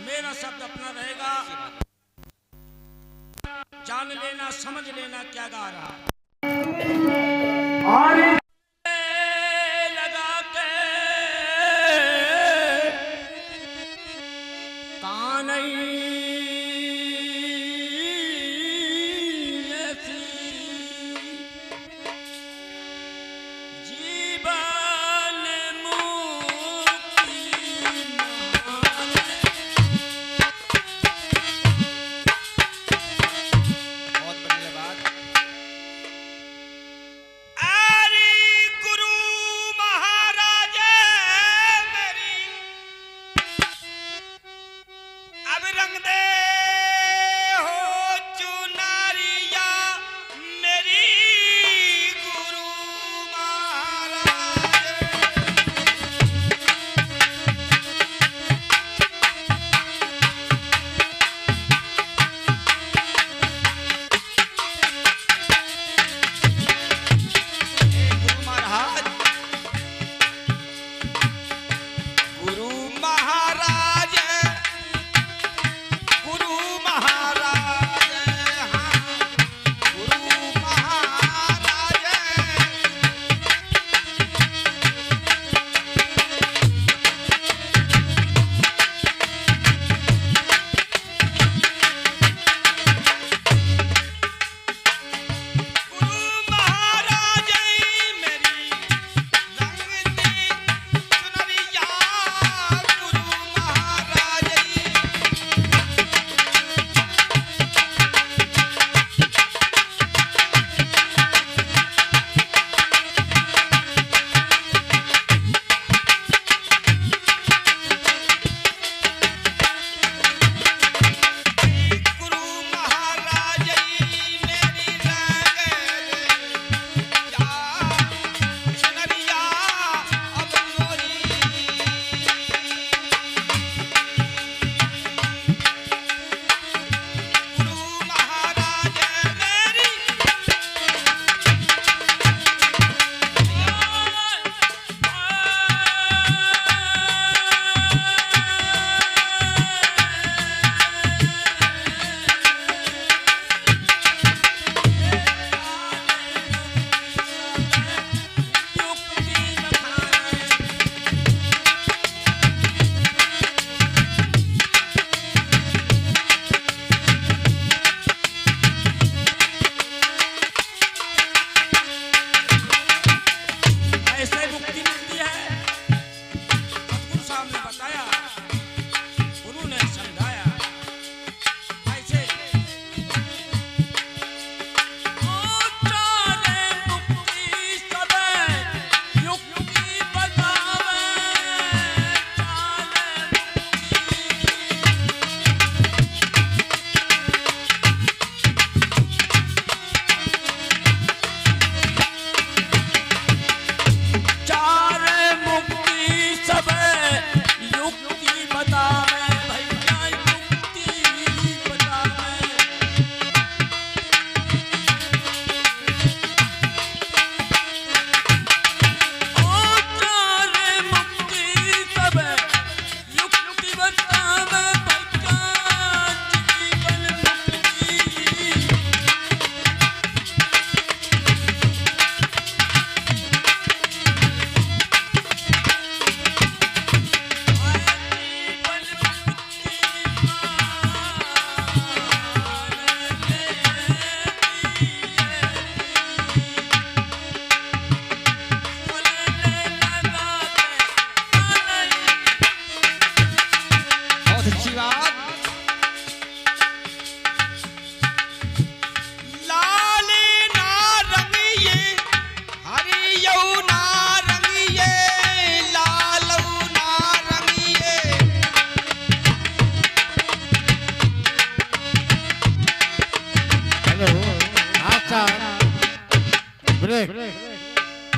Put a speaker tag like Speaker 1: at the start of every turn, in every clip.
Speaker 1: मेरा शब्द अपना रहेगा। जान लेना, समझ लेना क्या गा रहा है। लगा के कानई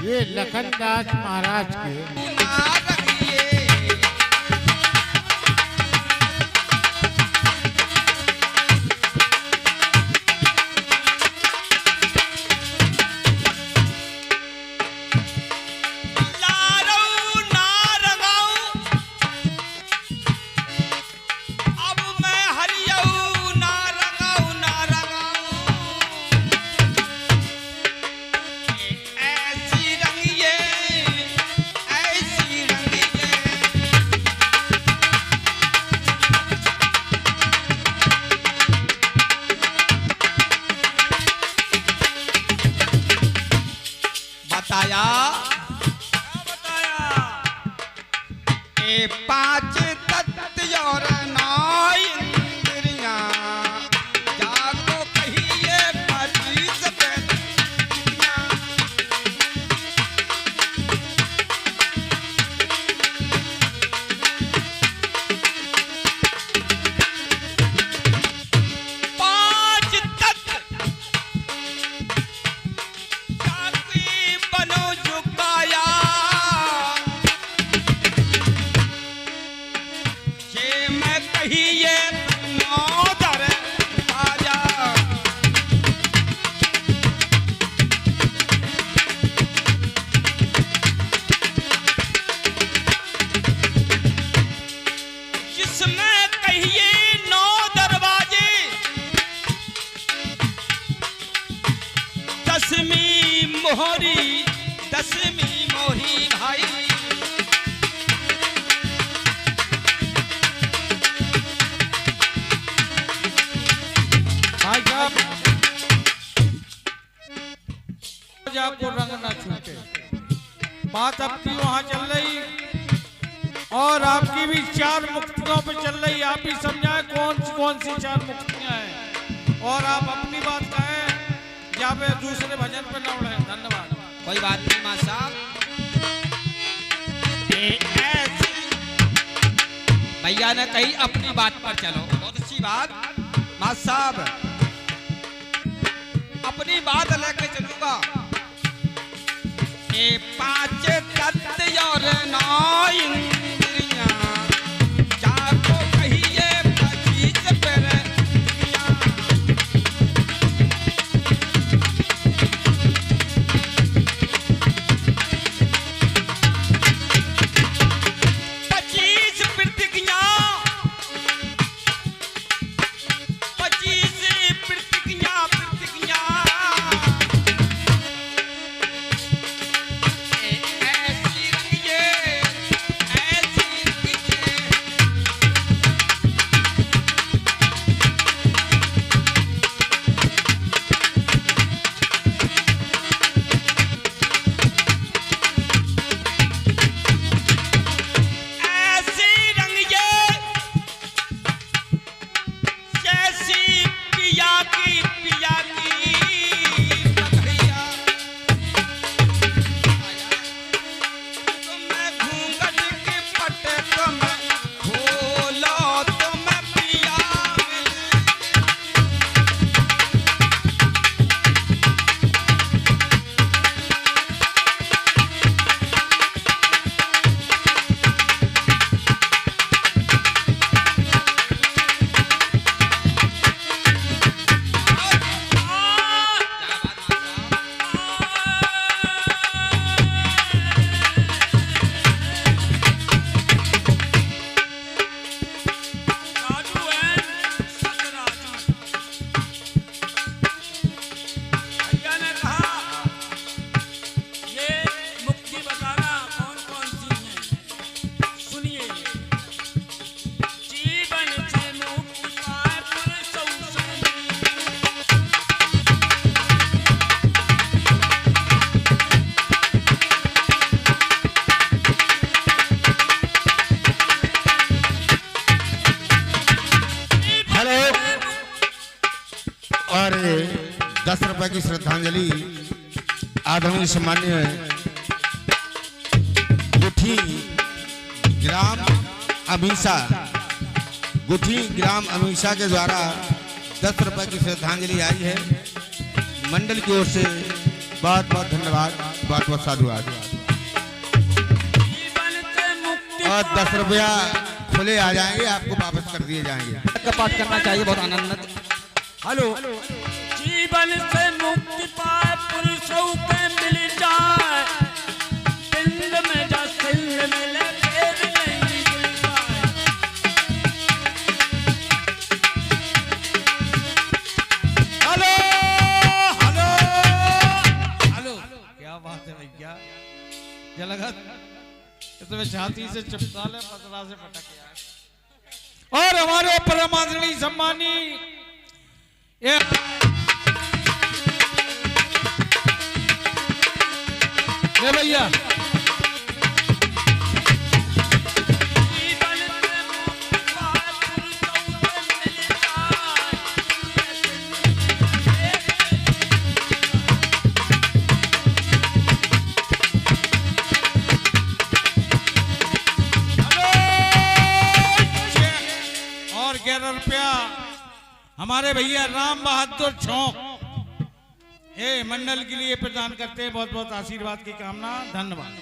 Speaker 2: ये लखनदास महाराज के
Speaker 3: पांच तत्व और नौ इंद्रियां जाको कहिए पच्चीस पैंतियां। पांच तत्व जाकी बनो झुकाया ये मैं कहिए नौधर आजा। जिसमें कहिए 9 दरवाजे 10वीं मोहरी 10वीं मोहरी भाई।
Speaker 2: भाई साहब आपको रंग ना छूटे, बात अब की वहां चल रही और आपकी भी 4 मुक्तियों पे चल रही। आप ही समझाएं कौन सी 4 मुक्तियां हैं और आप अपनी बात कहें या फिर दूसरे भजन पे न उड़े। धन्यवाद।
Speaker 3: कोई बात नहीं मां साहब, भैया ने कही अपनी बात पर चलो, बहुत अच्छी बात। मां साहब अपनी बात लेके चलूंगा। ये पांच तत्व और 9 इंद्रियां जाको कहिए 25 पैंतियां।
Speaker 4: और 10 रुपए की श्रद्धांजलि आदरणीय सम्मान्य गुठी ग्राम अमीषा के द्वारा 10 रुपए की श्रद्धांजलि आई है। मंडल की ओर से बहुत बहुत धन्यवाद, बहुत बहुत साधुवाद। और 10 रुपया खुले आ जाएंगे, आपको वापस कर दिए जाएंगे।
Speaker 3: का पाठ करना चाहिए, बहुत आनंद।
Speaker 1: हेलो। जीवन से मुक्ति पाए पुरुषों के मिल जाए, पिंड में जा सिंह मिले फिर नहीं मिल पाए।
Speaker 2: हेलो हेलो हेलो, क्या बात है भैया, जलगत इसमें छाती से चिपका ले, पतरा से पटक यार। और हमारे परमादरणीय सम्मानी ये भैया 11 रुपया हमारे भैया राम बहादुर छौक ये मंडल के लिए प्रदान करते हैं। बहुत बहुत आशीर्वाद की कामना। धन्यवाद।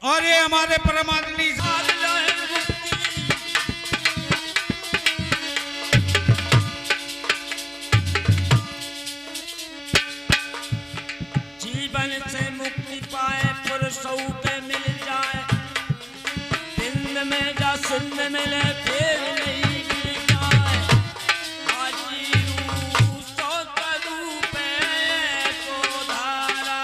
Speaker 2: और ये हमारे परमात्मी
Speaker 1: जीवन से मुक्ति पाए पुरुषों के मिल जाए, सिंध में जा सिंध मिले फिर नहीं मिल जाए। आजीरू सो करूप को धारा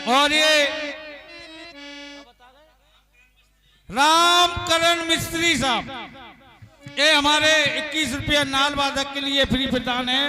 Speaker 2: और ये रामकरण मिस्त्री साहब ये हमारे 21 रुपया नाल वादक के लिए फ्री प्रदान है।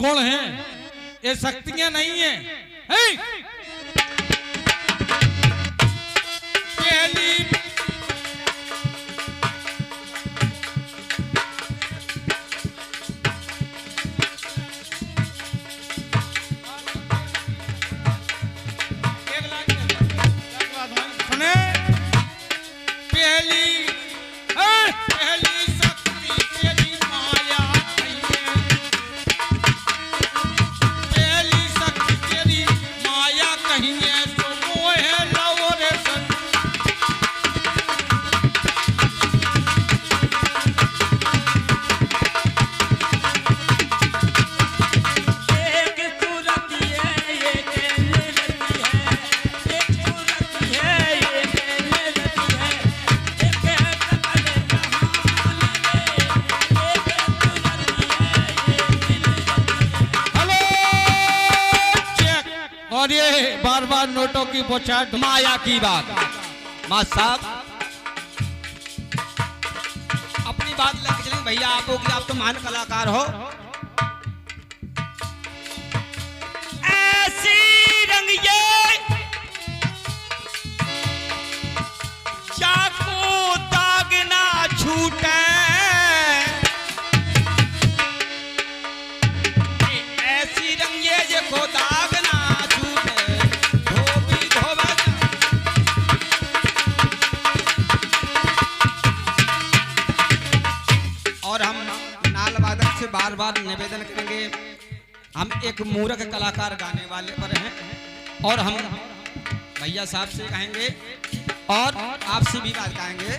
Speaker 2: गुण हैं, ये शक्तियां नहीं हैं। है? पहली सुने, पहली शक्ति तेरी माया नहीं है, पहली शक्ति तेरी माया कहीं है, तो वो है लव रे सन।
Speaker 1: एक सूरत है ये कहने लगती है, एक सूरत है ये कहने लगती है, एक है सकल जहान में, एक सूरत है ये कहने लगती है।
Speaker 2: Hello check. और ये बार बार नोटों की बौछार।
Speaker 3: माया की बात मास्टर साहब अपनी बात लेके चलेंगे भैया। आप हो कि आप तो महान कलाकार हो। ऐसी रंग ये चाकू दाग ना छूटे, ऐसी रंग ये को दाग ना छूटे, धोबी धोबा और हम नाल वादक से बार बार निवेदन करेंगे, हम एक मूर्ख कलाकार गाने वाले पर हैं और हम भैया साहब से कहेंगे और आपसे भी बात कहेंगे।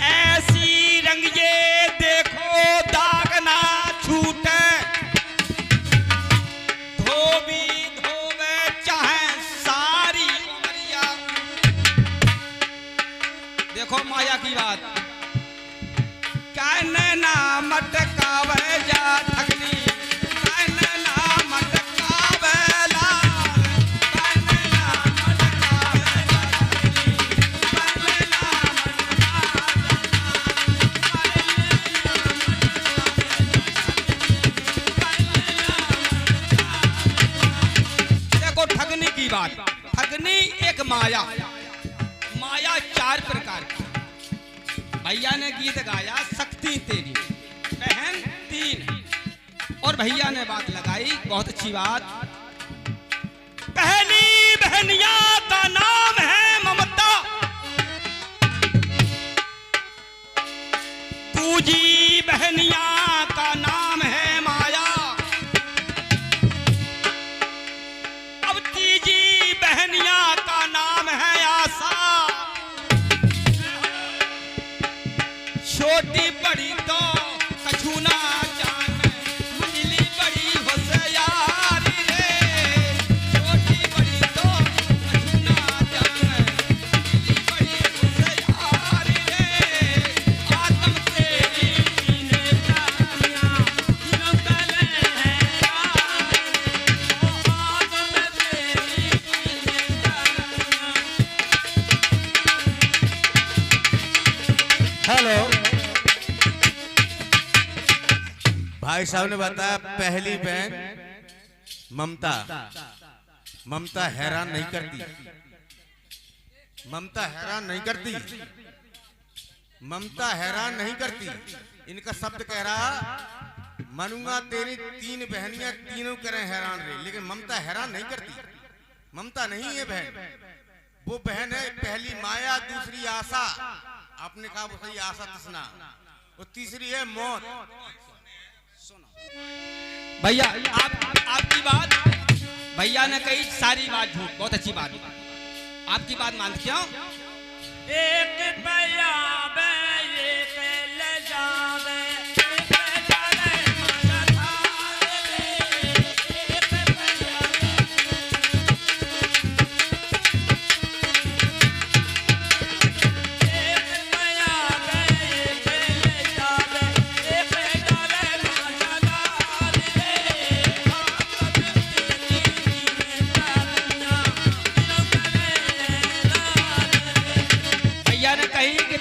Speaker 3: ऐसी रंग ये देखो दाग ना छूटे, धोबी धोवे चाहे सारी उमरिया। देखो माया की बात, कहने ना मटकावे जा ठगनी, कहने ना मटकावे लाल, कहने ना मटकावे जा ठगनी, कहने ना देखो ठगनी की बात, ठगनी एक माया, माया चार प्रकार की। भैया ने गीत गाया शक्ति तेरी, बहन तीन, और भैया ने बात लगाई बहुत अच्छी बात। पहली बहनिया का नाम है ममता, दूजी बहनिया का नाम है माया, अब तीजी बहनिया का नाम है आशा, छोटी बड़ी तो कछु ना जाने, मंजिली बड़ी होशियारी रे, छोटी बड़ी तो कछु ना जाने, मंजिली बड़ी होशियारी रे, आत्म तेरी
Speaker 1: सीने प्राणियां तीनों कले हैं रानी, ओ आत्म तेरी सीने प्राणियां।
Speaker 4: हेलो भाई साहब ने बताया पहली बहन ममता, ममता हैरान नहीं करती, ममता हैरान नहीं करती, ममता हैरान नहीं करती। इनका शब्द कह रहा मानूंगा तेरी तीन बहनियां तीनों करें हैरान रे, लेकिन ममता हैरान नहीं करती। ममता नहीं है बहन, वो बहन है पहली माया, दूसरी आशा, आपने कहा वो सही आशा तृष्णा, और तीसरी है मौत।
Speaker 3: भैया आपकी बात भैया ने कही सारी बात झूठ, बहुत अच्छी बात, आपकी बात मान क्यों।
Speaker 1: एक बयाबे एक ले जावे, एक जाने माता थारे में, एक बयाबे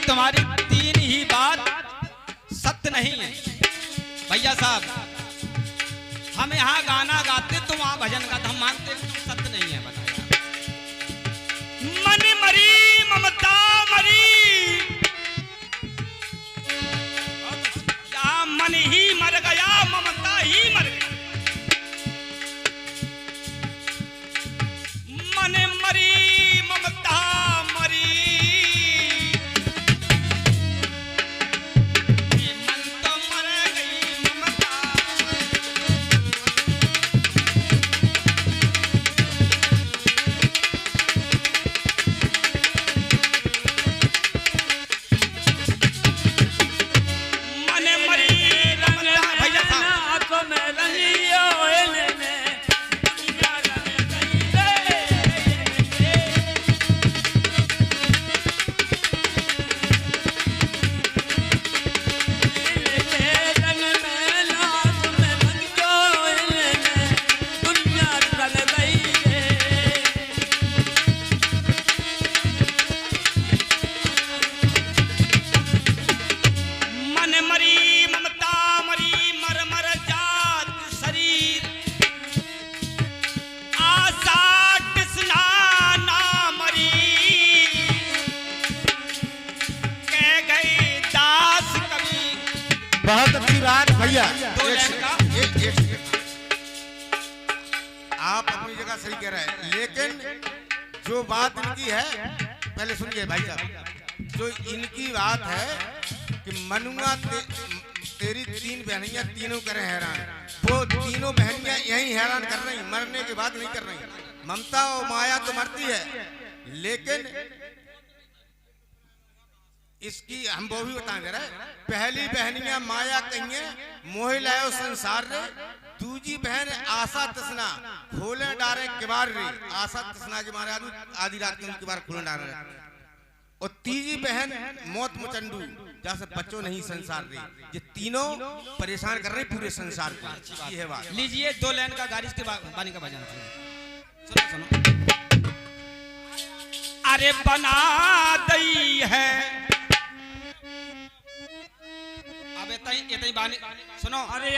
Speaker 3: तुम्हारी भैया साहब, हम यहाँ गाना गाते तो वहाँ भजन गाते, हम मानते हैं कि सत्य नहीं है। बताया मन मरी ममता मरी, या मन ही मर गया ममता ही मर गई। मन मरी ममता मरी, मन तो मर गई ममता। मन मरी ममता भैया साहब,
Speaker 1: आंख में रंगियो एने दुनिया रंग गई रे। रंग में लाख में रंगियो एने दुनिया रंग गई रे।
Speaker 3: मन मरी ममता मरी, मर मर जात शरीर। आशा तृष्णा ना मरी, कह गए दास कबीर।
Speaker 4: बहुत अच्छी बात भैया।
Speaker 3: दो लाइन का।
Speaker 4: आप अपनी जगह सही कह रहे हैं, लेकिन जो बात इनकी है, पहले सुनिए भाई साहब, जो इनकी बात है कि मनुआ तेरी तीन बहनियां तीनों करें हैरान, वो तीनों बहनियां यही हैरान कर रही, मरने के बाद नहीं कर रही। ममता और माया तो मरती है, लेकिन इसकी हम वो भी बता दे रहे। पहली बहनियां माया कहिए मोह लायो संसार रे, दूजी बहन आशा तृष्णा खोले डारे किबार रे। आशा तृष्णा के मारे आधी रात के उनके बार खोले डारे, और तीजी बहन मौत मुचंडू, जैसे बच्चों नहीं संसार रे। ये तीनों परेशान कर रहे पूरे संसार को। ये है बात।
Speaker 3: लीजिए दो लाइन का गारिश के बानी का भजन सुनो सुनो। अरे बना दई है, अब इतनी बानी सुनो।
Speaker 1: अरे